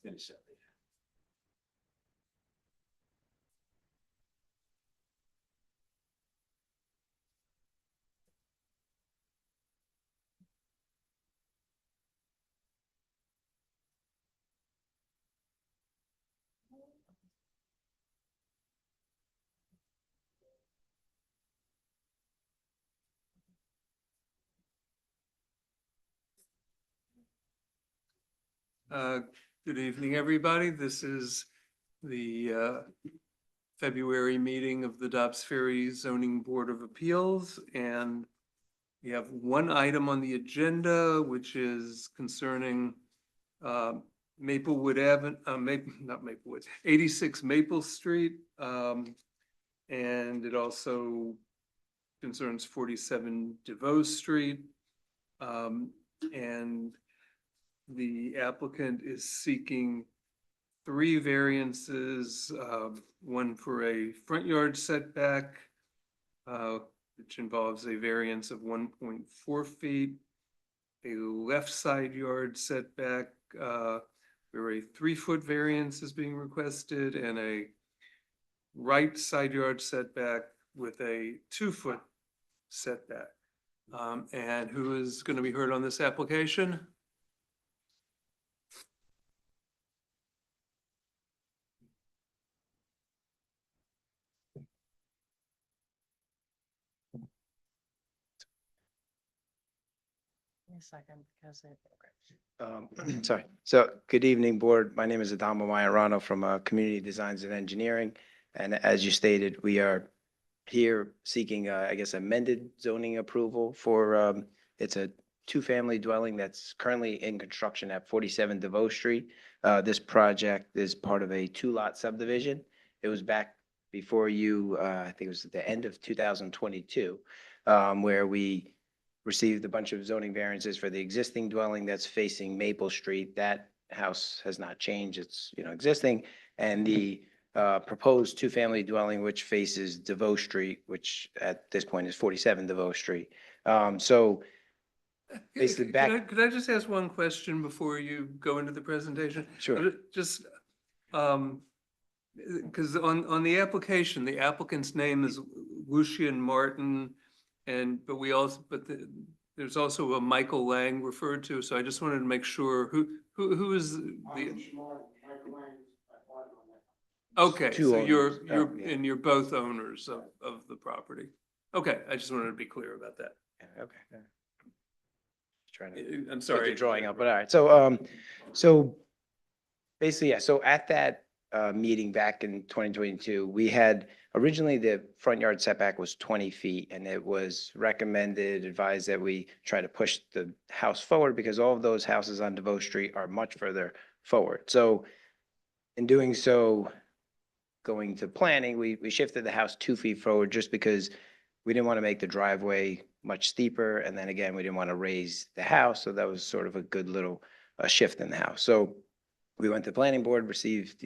finish up. Good evening, everybody. This is the February meeting of the Dobbs Ferry Zoning Board of Appeals. And we have one item on the agenda, which is concerning Maplewood Avenue, not Maplewood, 86 Maple Street. And it also concerns 47 DeVoe Street. And the applicant is seeking three variances, one for a front yard setback, which involves a variance of 1.4 feet, a left side yard setback, where a 3-foot variance is being requested, and a right side yard setback with a 2-foot setback. And who is going to be heard on this application? A second, because it. Sorry. So good evening, board. My name is Adamo Majorano from Community Designs and Engineering. And as you stated, we are here seeking, I guess, amended zoning approval for, it's a 2-family dwelling that's currently in construction at 47 DeVoe Street. This project is part of a 2-lot subdivision. It was back before you, I think it was at the end of 2022, where we received a bunch of zoning variances for the existing dwelling that's facing Maple Street. That house has not changed. It's, existing. And the proposed 2-family dwelling, which faces DeVoe Street, which at this point is 47 DeVoe Street. So basically back. Could I just ask one question before you go into the presentation? Sure. Just, because on the application, the applicant's name is Lucian Martin, but there's also a Michael Lang referred to, so I just wanted to make sure who is the. Okay, Two so owners. you're both owners of the property. Okay, I just wanted to be clear about that. Okay. Trying to I'm put sorry. the drawing up, but all right. So basically, yeah, so at that meeting back in 2022, we had originally the front yard setback was 20 feet, and it was advised that we try to push the house forward because all of those houses on DeVoe Street are much further forward. So in doing so, going to planning, we shifted the house 2 feet forward just because we didn't want to make the driveway much steeper. And then again, we didn't want to raise the house. So that was sort of a good little shift in the house. So we went to planning board, received,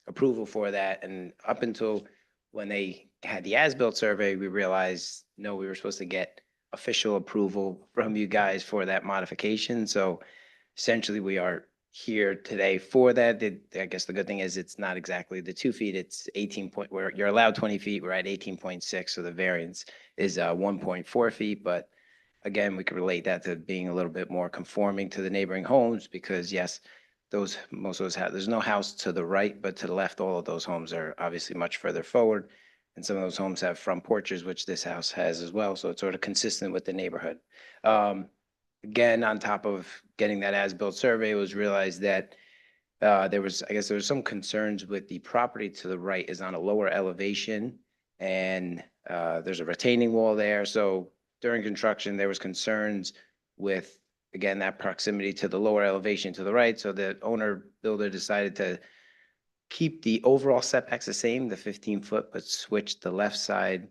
approval for that. And up until when they had the as-built survey, we realized, no, we were supposed to get official approval from you guys for that modification. So essentially we are here today for that. I guess the good thing is it's not exactly the 2 feet, it's 18 point, where you're allowed 20 feet, we're at 18.6, so the variance is 1.4 feet. But again, we could relate that to being a little bit more conforming to the neighboring homes because yes, most of those have, there's no house to the right, but to the left, all of those homes are obviously much further forward. And some of those homes have front porches, which this house has as well. So it's sort of consistent with the neighborhood. Again, on top of getting that as-built survey, it was realized that there was some concerns with the property to the right is on a lower elevation, and there's a retaining wall there. So during construction, there was concerns with, again, that proximity to the lower elevation to the right. So the owner builder decided to keep the overall setbacks the same, the 15-foot, but switch the left side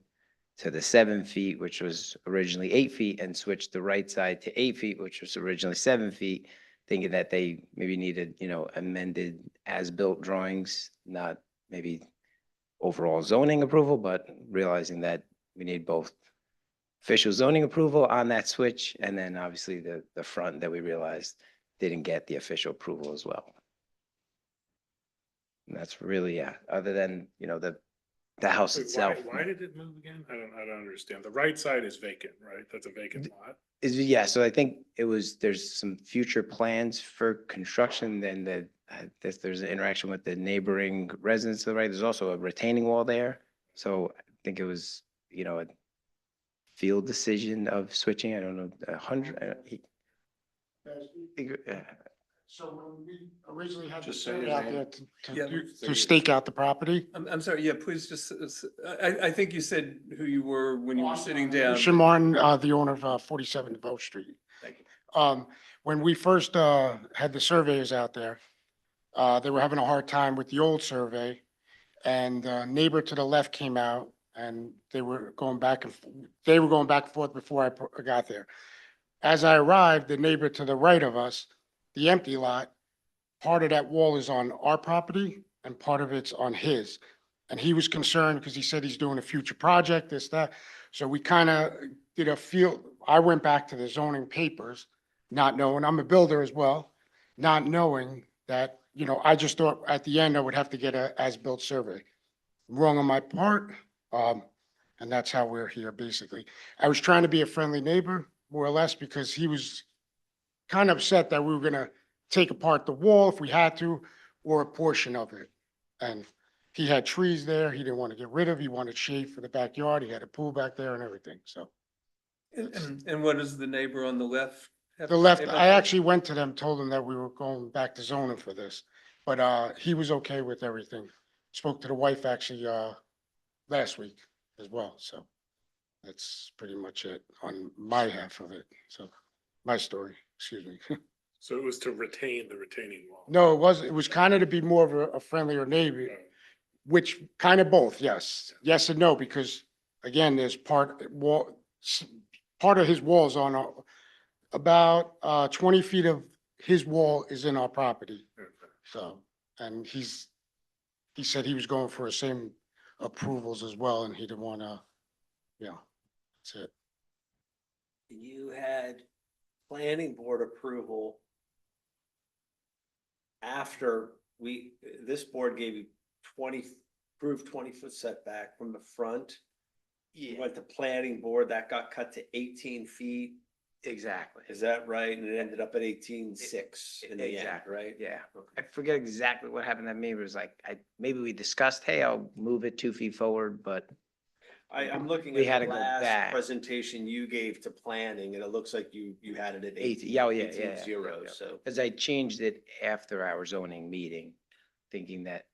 to the 7 feet, which was originally 8 feet, and switched the right side to 8 feet, which was originally 7 feet, thinking that they maybe needed, amended as-built drawings, not maybe overall zoning approval, but realizing that we need both official zoning approval on that switch, and then obviously the front that we realized didn't get the official approval as well. And that's really, yeah, other than, the house Wait, itself. Why did it move again? I don't understand. The right side is vacant, right? That's a vacant lot. Yeah, so I think there's some future plans for construction, then there's an interaction with the neighboring residents to the right. There's also a retaining wall there. So I think it was, a field decision of switching, I don't know, 100. So when we originally had the Just say survey your out name. there Yeah. to stake out the property. I'm sorry, yeah, please just, I think you said who you were when you were sitting down. Lucian Martin, the owner of 47 DeVoe Street. Thank you. When we first had the surveyors out there, they were having a hard time with the old survey. And neighbor to the left came out and they were going back and forth before I got there. As I arrived, the neighbor to the right of us, the empty lot, part of that wall is on our property and part of it's on his. And he was concerned because he said he's doing a future project, this, that. So we kind of did I went back to the zoning papers, not knowing, I'm a builder as well, not knowing that, I just thought at the end I would have to get a as-built survey. Wrong on my part, and that's how we're here, basically. I was trying to be a friendly neighbor, more or less, because he was kind of upset that we were gonna take apart the wall if we had to, or a portion of it. And he had trees there, he didn't want to get rid of, he wanted shade for the backyard, he had a pool back there and everything, so. And what does the neighbor on the left have The to left, say about I that? actually went to them, told them that we were going back to zoning for this, but he was okay with everything. Spoke to the wife actually last week as well, so that's pretty much it on my half of it, so my story, excuse me. So it was to retain the retaining wall. No, it was kind of to be more of a friendlier neighbor, which kind of both, yes, yes and no, because again, there's part of his walls on about 20 feet of his wall is in our property. Okay. So, and he said he was going for the same approvals as well, and he didn't want to, that's it. You had planning board approval after this board gave you approved 20-foot setback from the front. You went to planning board, that got cut to 18 feet. Exactly. Is that right? And it ended up at 18.6 in the end, Exactly. right? Yeah. Okay. I forget exactly what happened. That maybe it was like, maybe we discussed, hey, I'll move it 2 feet forward, but I'm looking We had at to the go last back. presentation you gave to planning, and it looks like you had it at 18, 18. yeah, oh, yeah, 18.0, yeah. so. as I changed it after our zoning meeting, thinking that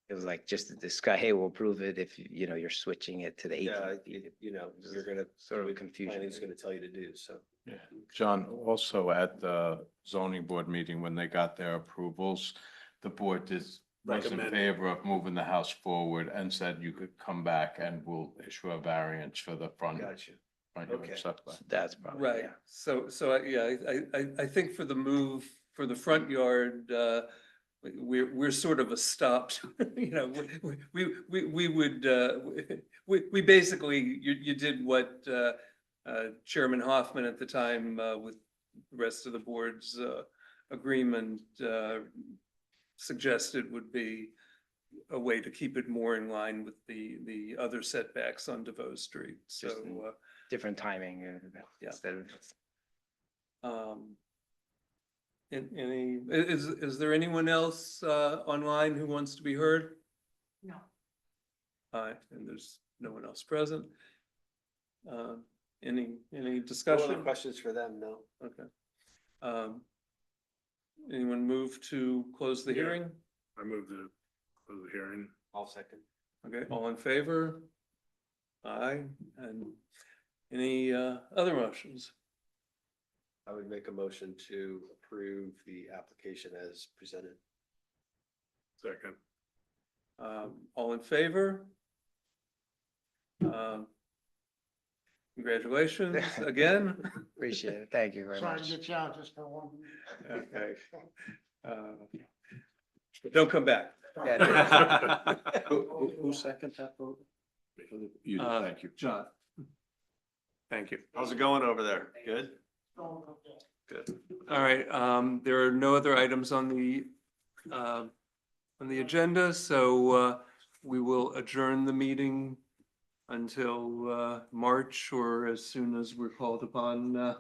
it was like just to discuss, hey, we'll approve it if, you're switching it to the Yeah, 18 feet. you're gonna, Sort of confusion. planning's gonna tell you to do, so. Yeah, John, also at the zoning board meeting, when they got their approvals, the board was in Recommended. favor of moving the house forward and said you could come back and we'll issue a variance for the front Gotcha. yard Okay. setback. That's probably, Right, yeah. so, I think for the move for the front yard, we're sort of a stopped, we would, we basically, you did what Chairman Hoffman at the time with the rest of the board's agreement suggested would be a way to keep it more in line with the other setbacks on DeVoe Street, so. Just Different timing Yeah. instead of. Is there anyone else online who wants to be heard? No. And there's no one else present. Any No discussion? other questions for them, no? Okay. Anyone move to close the Yeah. hearing? I moved the hearing. I'll second. Okay, all in favor? Aye, and any other motions? I would make a motion to approve the application as presented. Second. All in favor? Congratulations again. Appreciate it. Thank you very Sorry to much. get you out just for one. Okay. Don't come back. Who seconded that vote? You did, thank you. John. Thank you. How's it going over there? Good? Good. All right, there are no other items on the on the agenda, so we will adjourn the meeting until March or as soon as we're called upon